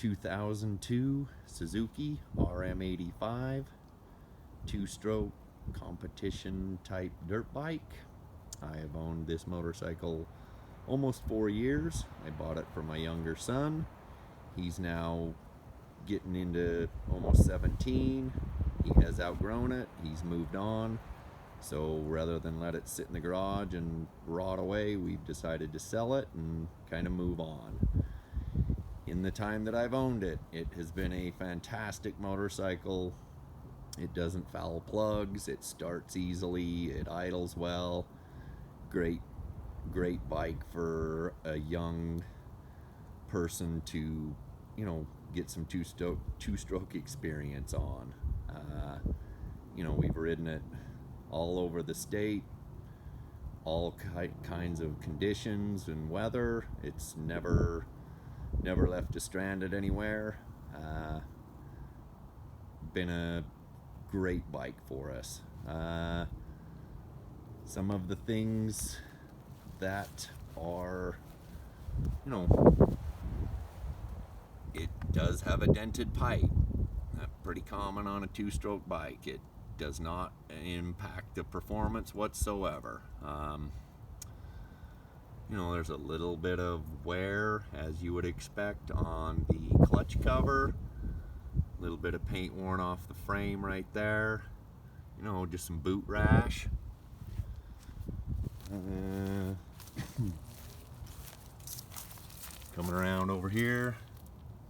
2002 Suzuki RM85 two-stroke competition type dirt bike. I have owned this motorcycle almost 4 years. I bought it for my younger son. He's now getting into almost 17. He has outgrown it. He's moved on. So rather than let it sit in the garage and rot away, we've decided to sell it and kind of move on. In the time that I've owned it, it has been a fantastic motorcycle. It doesn't foul plugs, it starts easily, it idles well. Great bike for a young person to, get some two-stroke experience on. We've ridden it all over the state, all kinds of conditions and weather. It's never left us stranded anywhere. Been a great bike for us. Some of the things that are, it does have a dented pipe. Pretty common on a two-stroke bike. It does not impact the performance whatsoever. There's a little bit of wear, as you would expect, on the clutch cover. A little bit of paint worn off the frame right there. Just some boot rash. Coming around over here,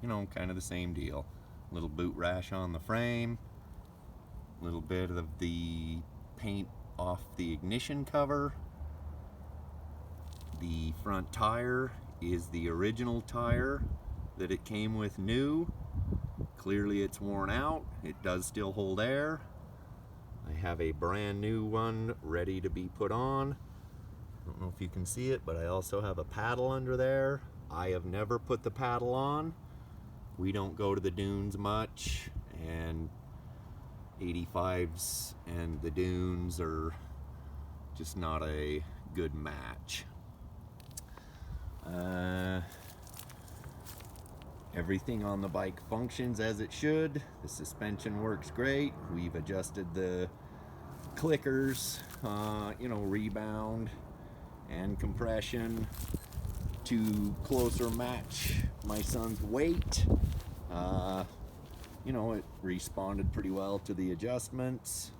kind of the same deal. Little boot rash on the frame. A little bit of the paint off the ignition cover. The front tire is the original tire that it came with new. Clearly it's worn out. It does still hold air. I have a brand new one ready to be put on. I don't know if you can see it, but I also have a paddle under there. I have never put the paddle on. We don't go to the dunes much, and 85s and the dunes are just not a good match. Everything on the bike functions as it should. The suspension works great. We've adjusted the clickers, rebound and compression to closer match my son's weight. It responded pretty well to the adjustments.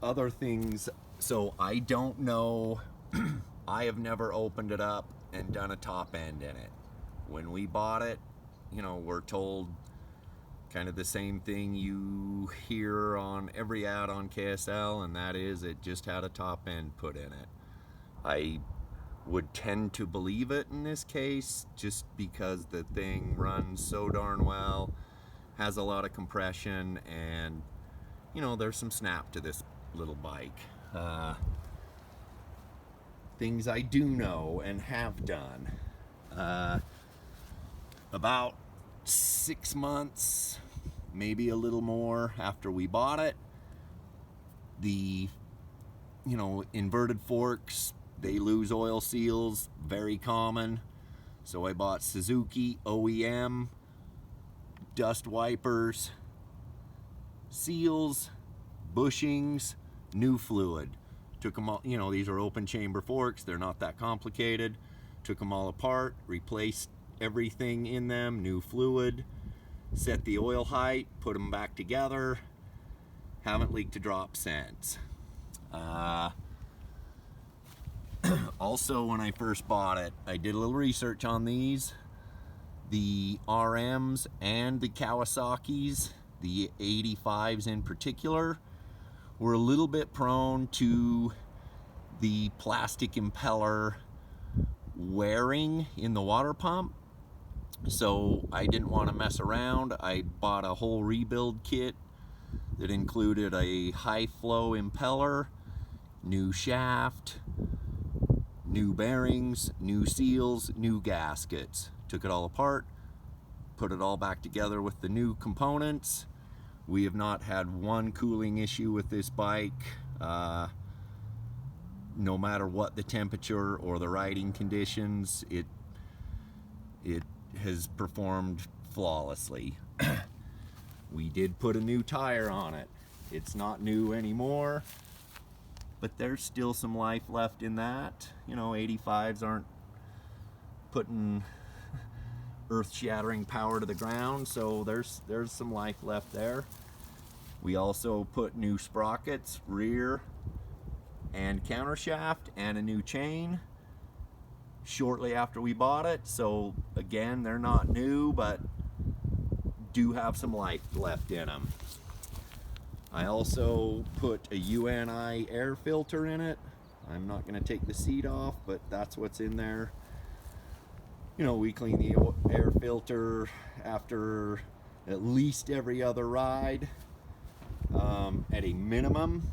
Other things, so I don't know. I have never opened it up and done a top end in it. When we bought it, we're told kind of the same thing you hear on every ad on KSL, and that is it just had a top end put in it. I would tend to believe it in this case, just because the thing runs so darn well, has a lot of compression, and there's some snap to this little bike. Things I do know and have done. About 6 months, maybe a little more after we bought it, the inverted forks, they lose oil seals, very common. So I bought Suzuki OEM dust wipers, seals, bushings, new fluid. Took them all, these are open chamber forks, they're not that complicated. Took them all apart, replaced everything in them, new fluid, set the oil height, put them back together. Haven't leaked a drop since. Also, when I first bought it, I did a little research on these. The RMs and the Kawasaki's, the 85s in particular, were a little bit prone to the plastic impeller wearing in the water pump. So I didn't want to mess around. I bought a whole rebuild kit that included a high flow impeller, new shaft, new bearings, new seals, new gaskets. Took it all apart, put it all back together with the new components. We have not had one cooling issue with this bike. no matter what the temperature or the riding conditions, it has performed flawlessly. We did put a new tire on it. It's not new anymore, but there's still some life left in that. You know, 85s aren't putting earth-shattering power to the ground, so there's some life left there. We also put new sprockets, rear and countershaft, and a new chain shortly after we bought it. So again, they're not new, but do have some life left in them. I also put a UNI air filter in it. I'm not going to take the seat off, but that's what's in there. You know, we clean the air filter after at least every other ride, at a minimum.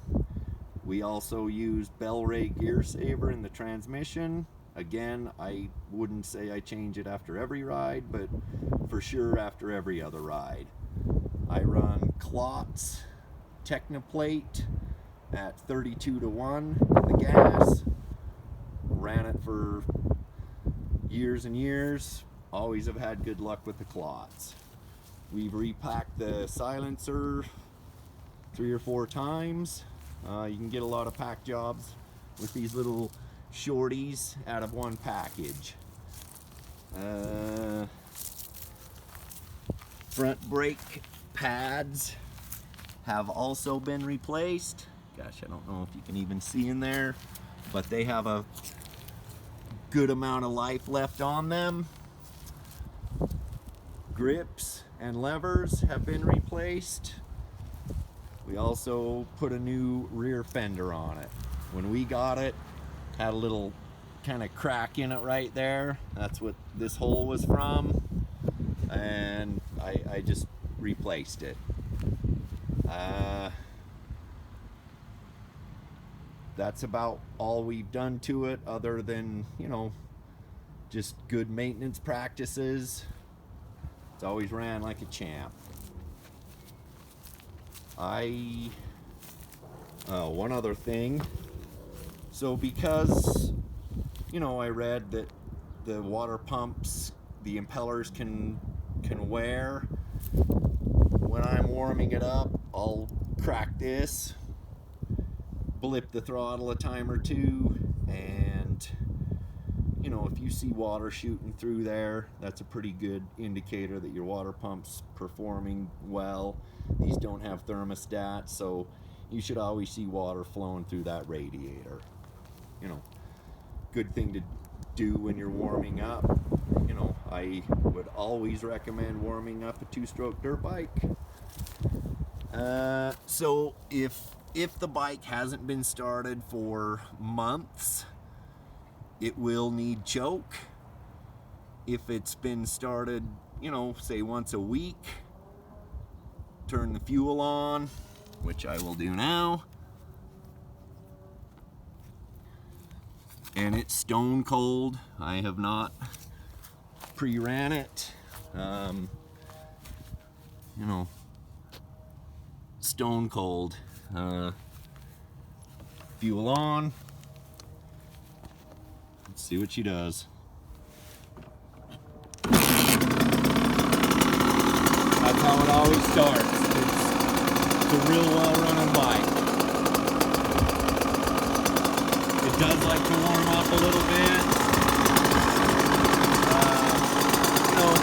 We also use Bellray gear saver in the transmission. Again, I wouldn't say I change it after every ride, but for sure after every other ride. I run Klotz Technoplate at 32:1 in the gas. Ran it for years and years. Always have had good luck with the Klotz. We've repacked the silencer 3 or 4 times. You can get a lot of pack jobs with these little shorties out of one package. Front brake pads have also been replaced. Gosh, I don't know if you can even see in there, but they have a good amount of life left on them. Grips and levers have been replaced. We also put a new rear fender on it. When we got it, had a little kind of crack in it right there. That's what this hole was from, and I just replaced it. That's about all we've done to it, other than, you know, just good maintenance practices. It's always ran like a champ. One other thing. So because, you know, I read that the water pumps, the impellers can wear, when I'm warming it up, I'll crack this, blip the throttle a time or two, and, you know, if you see water shooting through there, that's a pretty good indicator that your water pump's performing well. These don't have thermostats, so you should always see water flowing through that radiator. You know, good thing to do when you're warming up. You know, I would always recommend warming up a 2-stroke dirt bike. So if the bike hasn't been started for months, it will need choke. If it's been started, you know, say once a week, turn the fuel on, which I will do now, and it's stone cold. I have not pre-ran it. You know, stone cold. Fuel on. Let's see what she does. That's how it always starts. It's a real well-running bike. It does like to warm up a little bit. You know,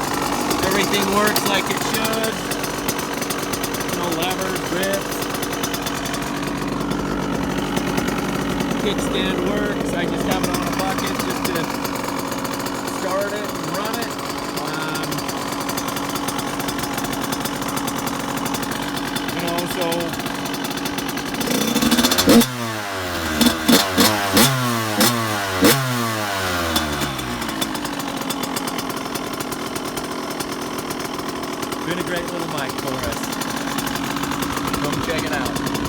everything works like it should. No levers, grips. Kickstand works. I just have it on a bucket just to start it and run it. You know, so been a great little bike for us. Come check it out.